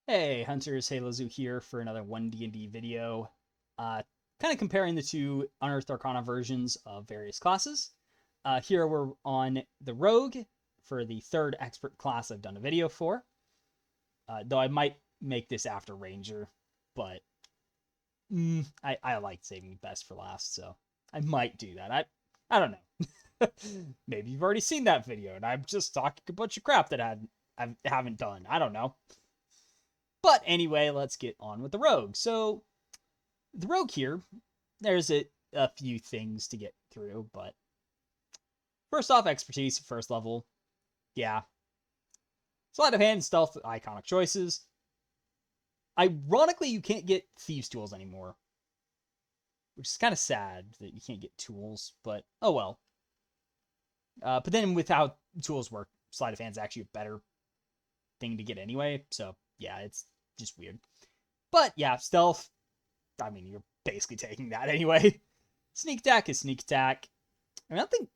Hey Hunters, Halo Zoo here for another One D&D video. Uh, kind of comparing the two Unearthed Arcana versions of various classes. Here we're on the Rogue for the third expert class I've done a video for. Though I might make this after Ranger, but I like saving best for last, so I might do that. I don't know. Maybe you've already seen that video and I'm just talking a bunch of crap that I haven't done. I don't know. But anyway, let's get on with the Rogue. So, the Rogue here, there's a few things to get through, but first off, expertise, first level. Yeah. Sleight of hand, stealth, iconic choices. Ironically, you can't get Thieves' Tools anymore, which is kind of sad that you can't get tools, but oh well. But then with how tools work, sleight of hand's actually a better thing to get anyway, so yeah, it's just weird. But yeah, stealth, I mean, you're basically taking that anyway. Sneak attack is sneak attack. I don't think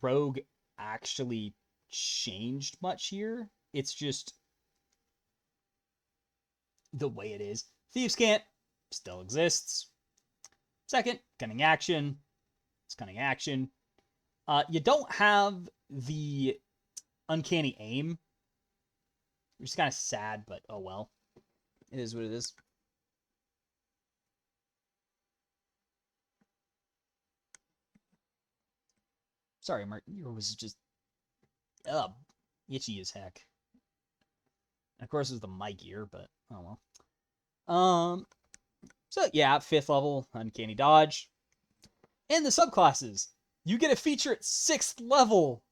Rogue actually changed much here. It's just the way it is. Thieves' Cant still exists. Second, cunning action. It's cunning action. You don't have the uncanny aim, which is kind of sad, but oh well. It is what it is. Sorry, Mark. Yours just itchy as heck. And of course, it's the mic ear, but oh well. So yeah, 5th level, Uncanny Dodge. And the subclasses. You get a feature at 6th level.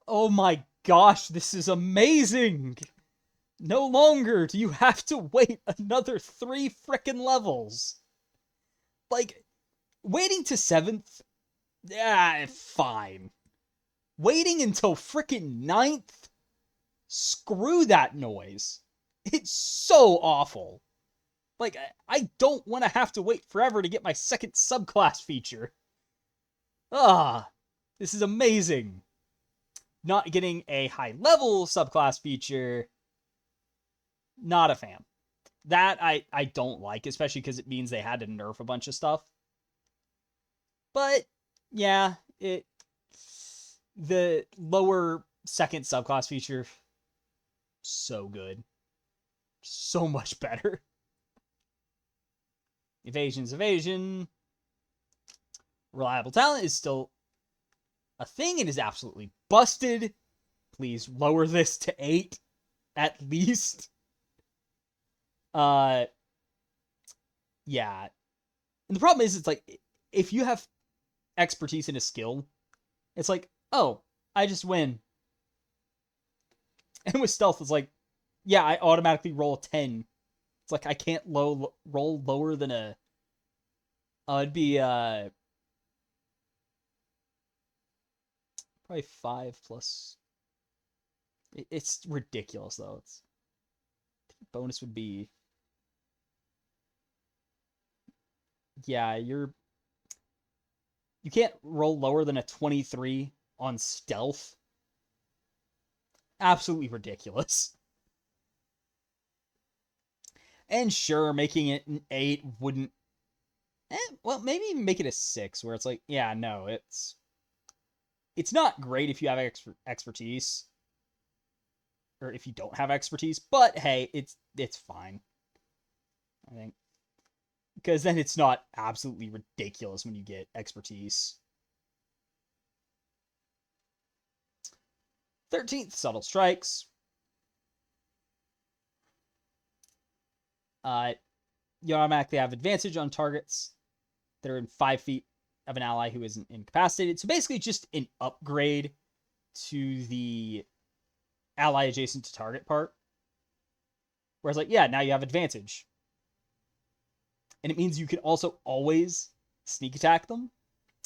Oh my gosh, this is amazing. No longer do you have to wait another 3 frickin' levels. Like, waiting to 7th, yeah, fine. Waiting until frickin' 9th? Screw that noise. It's so awful. Like, I don't want to have to wait forever to get my second subclass feature. This is amazing. Not getting a high level subclass feature, not a fan. That I don't like, especially because it means they had to nerf a bunch of stuff. But yeah, the lower second subclass feature, so good. So much better. Evasion's evasion. Reliable talent is still a thing. It is absolutely busted. Please lower this to 8 at least. Yeah. And the problem is, it's like, if you have expertise in a skill, it's like, oh, I just win. And with stealth, it's like, yeah, I automatically roll a 10. It's like I can't roll lower than a. It'd be probably 5 plus. It's ridiculous though. It's bonus would be, yeah, you can't roll lower than a 23 on stealth. Absolutely ridiculous. And sure, making it an 8 wouldn't. Well, maybe even make it a 6, where it's like, yeah, no, it's not great if you have expertise, or if you don't have expertise. But hey, it's fine, I think, because then it's not absolutely ridiculous when you get expertise. 13th, subtle strikes. You automatically have advantage on targets that are in 5 feet of an ally who isn't incapacitated. So basically just an upgrade to the ally adjacent to target part. Whereas, like, yeah, now you have advantage. And it means you can also always sneak attack them,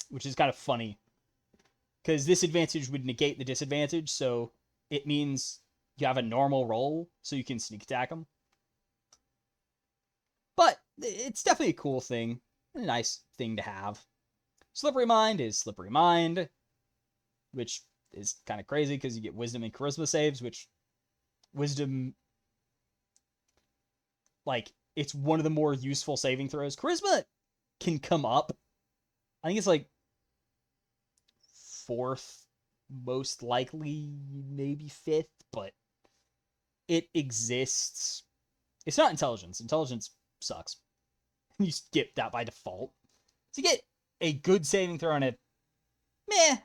which is kind of funny. Because this advantage would negate the disadvantage, so it means you have a normal roll, so you can sneak attack them. But it's definitely a cool thing, and a nice thing to have. Slippery Mind is Slippery Mind, which is kind of crazy because you get Wisdom and Charisma saves, which Wisdom like, it's one of the more useful saving throws. Charisma can come up. I think it's like 4th most likely, maybe 5th, but it exists. It's not intelligence. Intelligence sucks. You skip that by default. So you get a good saving throw and a meh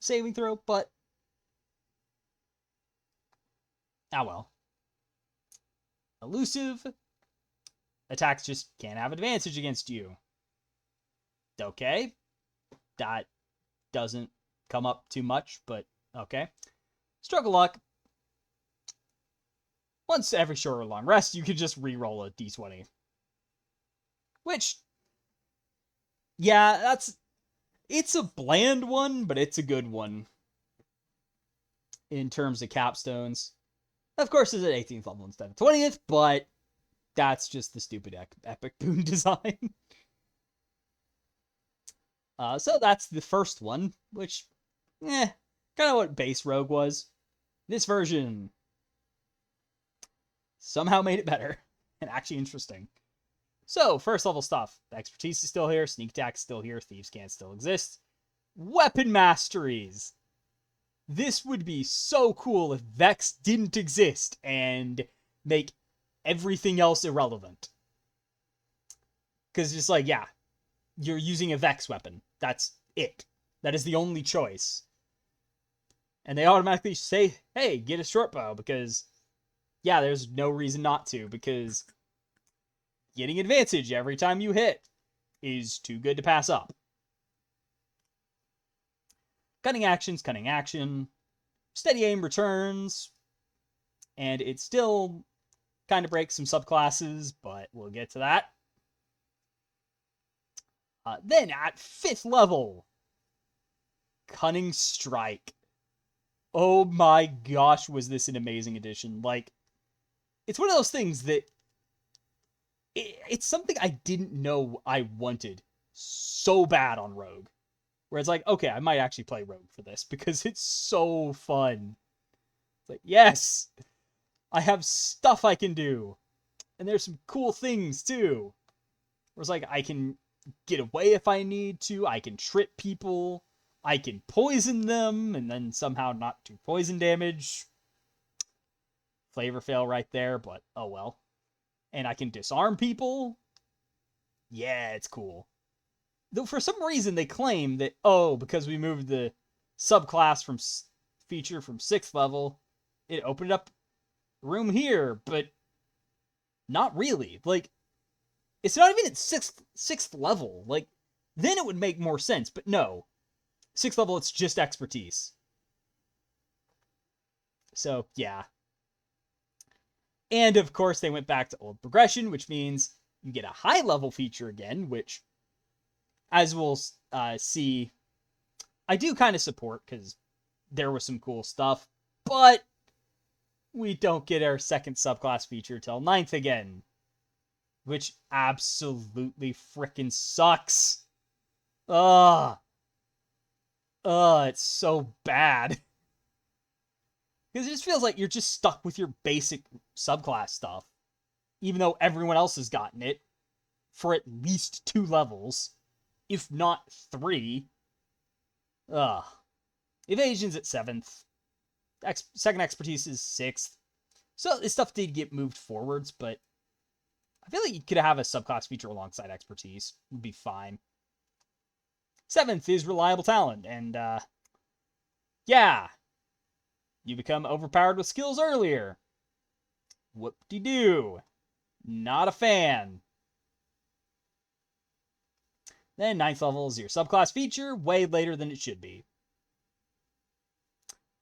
saving throw, but well. Elusive. Attacks just can't have advantage against you. Okay. That doesn't come up too much, but okay. Struggle luck. Once every short or long rest, you can just re-roll a d20. Which, yeah, it's a bland one, but it's a good one in terms of capstones. Of course, it's at 18th level instead of 20th, but that's just the stupid epic boon design. So that's the first one, which, kind of what base Rogue was. This version somehow made it better and actually interesting. So, first level stuff. Expertise is still here, sneak attack is still here, thieves can't still exist. Weapon masteries. This would be so cool if Vex didn't exist and make everything else irrelevant. Because it's like, yeah, you're using a Vex weapon. That's it. That is the only choice. And they automatically say, hey, get a short bow, because, yeah, there's no reason not to, because getting advantage every time you hit is too good to pass up. Cunning actions, cunning action. Steady aim returns. And it still kind of breaks some subclasses, but we'll get to that. Then at 5th level, Cunning Strike. Oh my gosh, was this an amazing addition. Like, it's one of those things that it's something I didn't know I wanted so bad on Rogue. Where it's like, okay, I might actually play Rogue for this because it's so fun. It's like, yes, I have stuff I can do. And there's some cool things too. Where it's like, I can get away if I need to. I can trip people. I can poison them and then somehow not do poison damage. Flavor fail right there, but oh well. And I can disarm people. Yeah, it's cool. Though for some reason they claim that, oh, because we moved the subclass from feature from 6th level, it opened up room here, but not really. Like, it's not even at 6th level. Like, then it would make more sense, but no. 6th level, it's just expertise. So, yeah. And, of course, they went back to old progression, which means you get a high-level feature again, which, as we'll see, I do kind of support, because there was some cool stuff, but we don't get our second subclass feature till 9th again, which absolutely frickin' sucks. It's so bad. Because it just feels like you're just stuck with your basic subclass stuff. Even though everyone else has gotten it for at least 2 levels, if not 3. Evasion's at 7th. Second expertise is 6th. So this stuff did get moved forwards, but I feel like you could have a subclass feature alongside expertise. It would be fine. 7th is reliable talent, and yeah. You become overpowered with skills earlier. Whoop-de-doo. Not a fan. Then 9th level is your subclass feature, way later than it should be.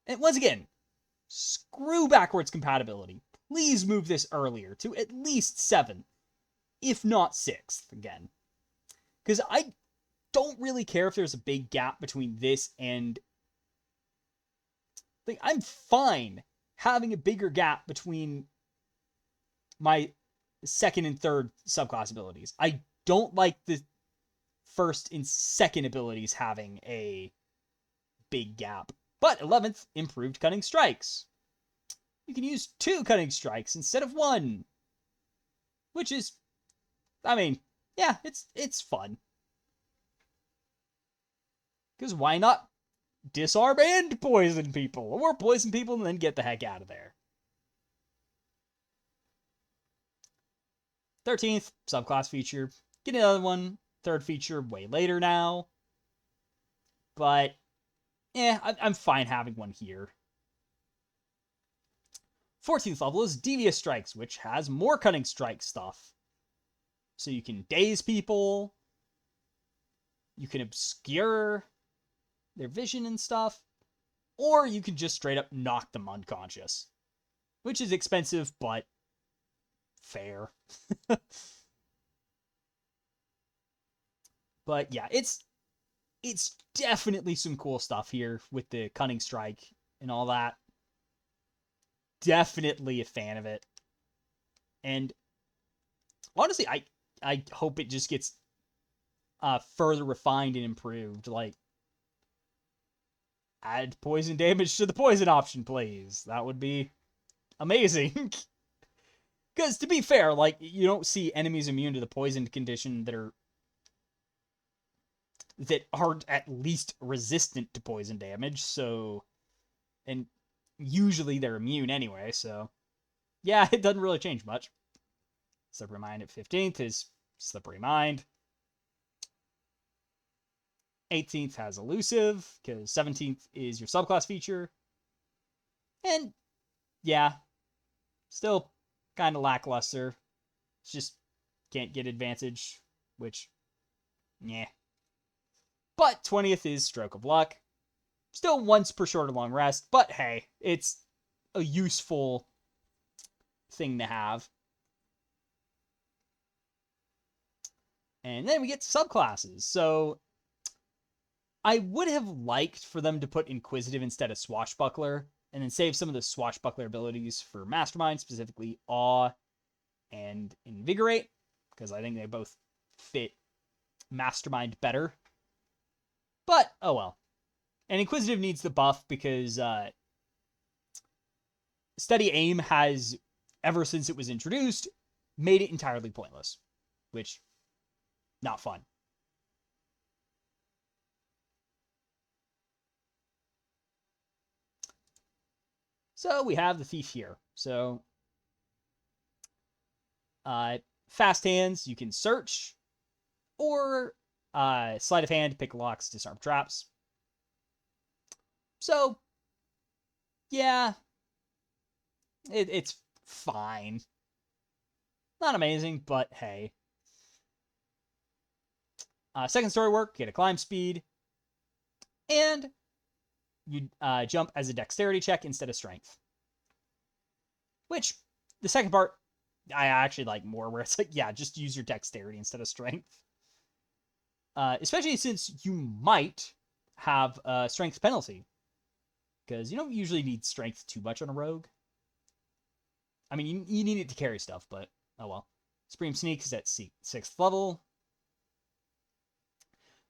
And once again, screw backwards compatibility. Please move this earlier to at least 7th, if not 6th again. Because I don't really care if there's a big gap between this and... Like, I'm fine having a bigger gap between my 2nd and 3rd subclass abilities. I don't like the 1st and 2nd abilities having a big gap. But 11th, improved cunning strikes. You can use 2 cunning strikes instead of 1. which is, I mean, yeah, it's fun. Because why not disarm and poison people? Or poison people and then get the heck out of there. 13th, subclass feature. Get another one, third feature way later now. But, I'm fine having one here. 14th level is Devious Strikes, which has more Cunning Strike stuff. So you can daze people. You can obscure their vision and stuff. Or you can just straight up knock them unconscious. Which is expensive, but fair. But yeah, it's definitely some cool stuff here with the Cunning Strike and all that. Definitely a fan of it. And honestly, I hope it just gets further refined and improved. Like, add poison damage to the poison option, please. That would be amazing. Because, to be fair, like, you don't see enemies immune to the poison condition that aren't at least resistant to poison damage, so... And usually they're immune anyway, so... Yeah, it doesn't really change much. Slippery Mind at 15th is Slippery Mind. 18th has Elusive, because 17th is your subclass feature. And, yeah, still kind of lackluster. It's just can't get advantage, which, yeah. But 20th is Stroke of Luck. Still once per short or long rest, but hey, it's a useful thing to have. And then we get to subclasses. So I would have liked for them to put Inquisitive instead of Swashbuckler, and then save some of the Swashbuckler abilities for Mastermind, specifically Awe and Invigorate, because I think they both fit Mastermind better. But, oh well. And Inquisitive needs the buff because Steady Aim has, ever since it was introduced, made it entirely pointless. Which, not fun. So we have the Thief here. So, fast hands, you can search, or sleight of hand, pick locks, disarm traps. So, yeah, it's fine. Not amazing, but hey. Second story work, get a climb speed, and you jump as a dexterity check instead of strength. Which, the second part, I actually like more, where it's like, yeah, just use your dexterity instead of strength. Especially since you might have a strength penalty. Because you don't usually need strength too much on a rogue. I mean, you need it to carry stuff, but oh well. Supreme Sneak is at 6th level.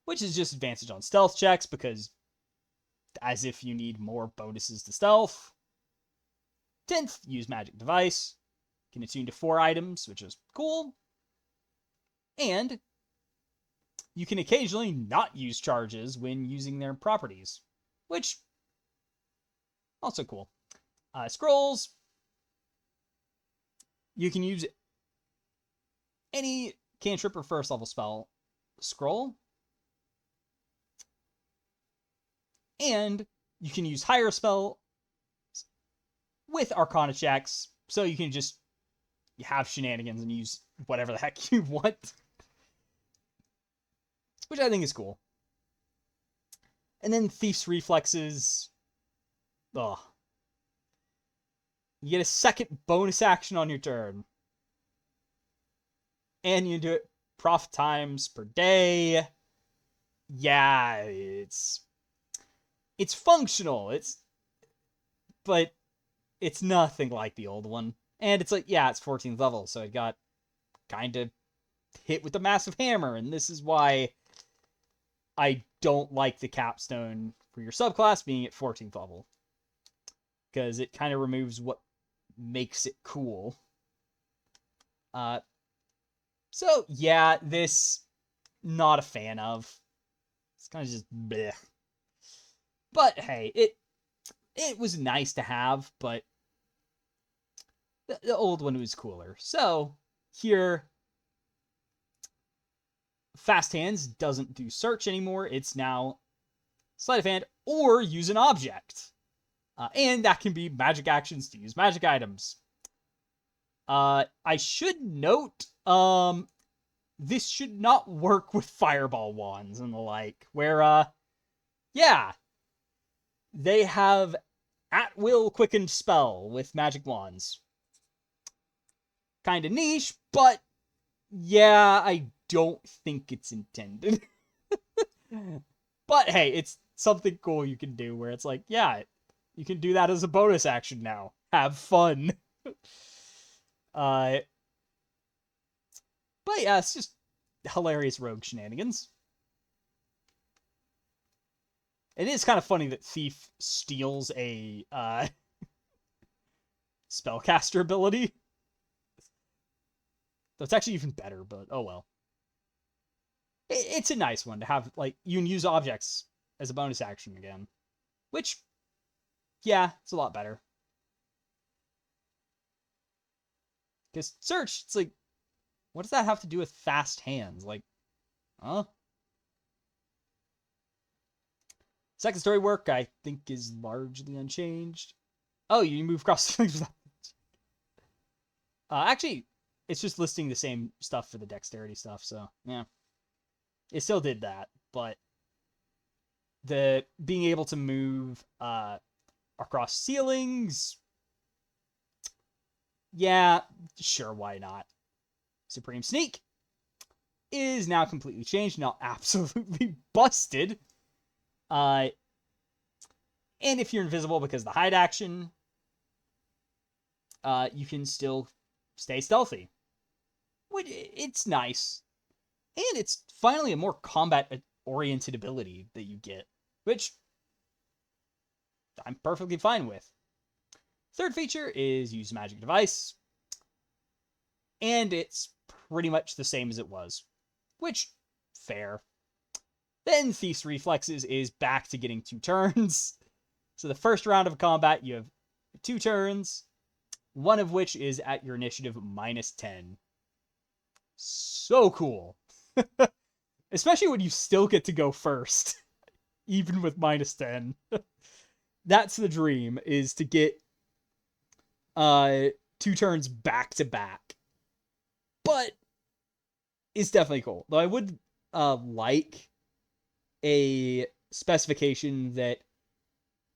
Which is just advantage on stealth checks, because as if you need more bonuses to stealth. 10th, use Magic Device. Can attune to 4 items, which is cool. And you can occasionally not use charges when using their properties, which also cool. Scrolls. You can use any cantrip or first level spell scroll. And you can use higher spell with Arcana checks, so you can just have shenanigans and use whatever the heck you want. Which I think is cool. And then Thief's Reflexes. Ugh. You get a second bonus action on your turn. And you do it prof times per day. Yeah, it's functional. But it's nothing like the old one. And it's like, yeah, it's 14th level, so it got kind of hit with a massive hammer, and this is why I don't like the capstone for your subclass being at 14th level. Because it kind of removes what makes it cool. So, yeah, this, not a fan of. It's kind of just bleh. But, hey, it was nice to have, but the old one was cooler. So, here, Fast Hands doesn't do search anymore. It's now sleight of hand or use an object. And that can be magic actions to use magic items. I should note, this should not work with fireball wands and the like, where, yeah, they have at-will quickened spell with magic wands. Kinda niche, but yeah, I don't think it's intended. But hey, it's something cool you can do where it's like, yeah, you can do that as a bonus action now. Have fun. But yeah, it's just hilarious rogue shenanigans. It is kind of funny that Thief steals a spellcaster ability. That's actually even better, but oh well. It's a nice one to have, like, you can use objects as a bonus action again. Which, yeah, it's a lot better. Because search, it's like, what does that have to do with fast hands? Like, huh? Second story work, I think, is largely unchanged. Oh, you move across the things without... actually, it's just listing the same stuff for the dexterity stuff, so, yeah. It still did that, but the being able to move across ceilings, yeah, sure, why not? Supreme Sneak is now completely changed, now absolutely busted. And if you're invisible because of the hide action, you can still stay stealthy. It's nice. And it's finally a more combat-oriented ability that you get, which I'm perfectly fine with. Third feature is use magic device. And it's pretty much the same as it was, which, fair. Then Thief's Reflexes is back to getting 2 turns. So the first round of combat, you have 2 turns, one of which is at your initiative -10. So cool. Especially when you still get to go first, even with -10. That's the dream, is to get 2 turns back to back. But it's definitely cool. Though I would like a specification that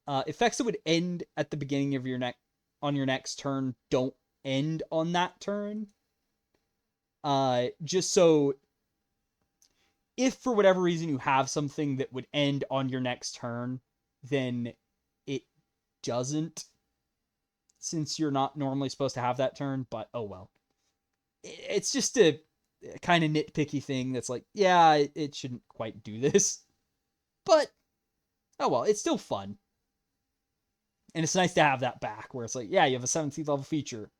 effects that would end at the beginning of your next turn don't end on that turn. Just so if for whatever reason you have something that would end on your next turn, then it doesn't, since you're not normally supposed to have that turn, but oh well. It's just a kind of nitpicky thing that's like, yeah, it shouldn't quite do this. But, oh well, it's still fun. And it's nice to have that back, where it's like, yeah, you have a 17th level feature.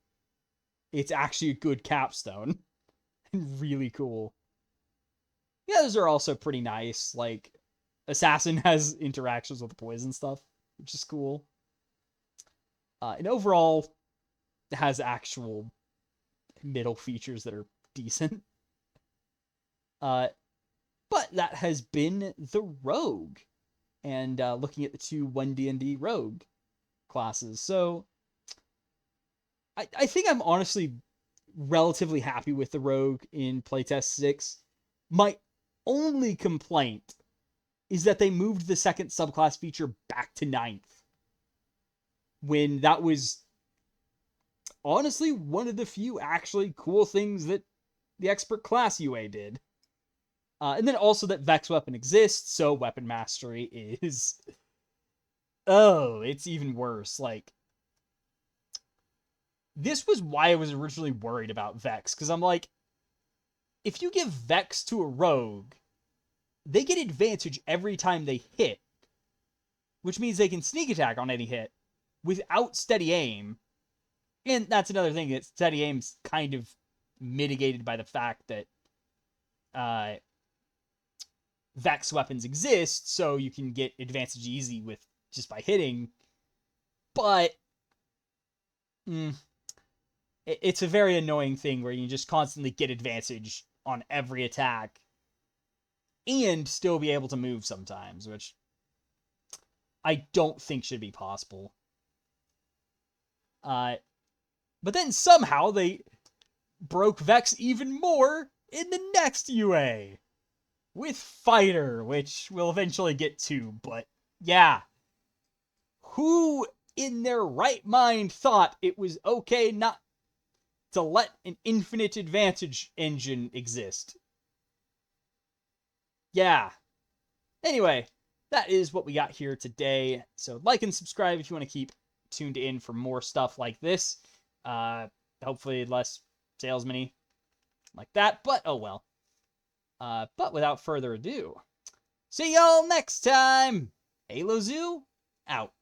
It's actually a good capstone. And really cool. Yeah, those are also pretty nice. Like, Assassin has interactions with poison stuff, which is cool. And overall, it has actual middle features that are decent. But that has been the Rogue. And looking at the 2 One D&D Rogue classes. So, I think I'm honestly relatively happy with the Rogue in Playtest 6. My only complaint is that they moved the second subclass feature back to 9th. When that was honestly one of the few actually cool things that the expert class UA did. And then also that Vex weapon exists, so weapon mastery is... oh, it's even worse. Like, this was why I was originally worried about Vex, because I'm like, if you give Vex to a rogue, they get advantage every time they hit, which means they can sneak attack on any hit without steady aim. And that's another thing, that steady aim's kind of mitigated by the fact that Vex weapons exist, so you can get advantage easy with just by hitting. But it's a very annoying thing where you just constantly get advantage on every attack and still be able to move sometimes, which I don't think should be possible. But then somehow they broke Vex even more in the next UA with Fighter, which we'll eventually get to. But yeah, who in their right mind thought it was okay not to let an infinite advantage engine exist? Yeah. Anyway, that is what we got here today. So like and subscribe if you want to keep tuned in for more stuff like this. Hopefully less salesman-y like that, but oh well. But without further ado, see y'all next time. Halo Zoo out.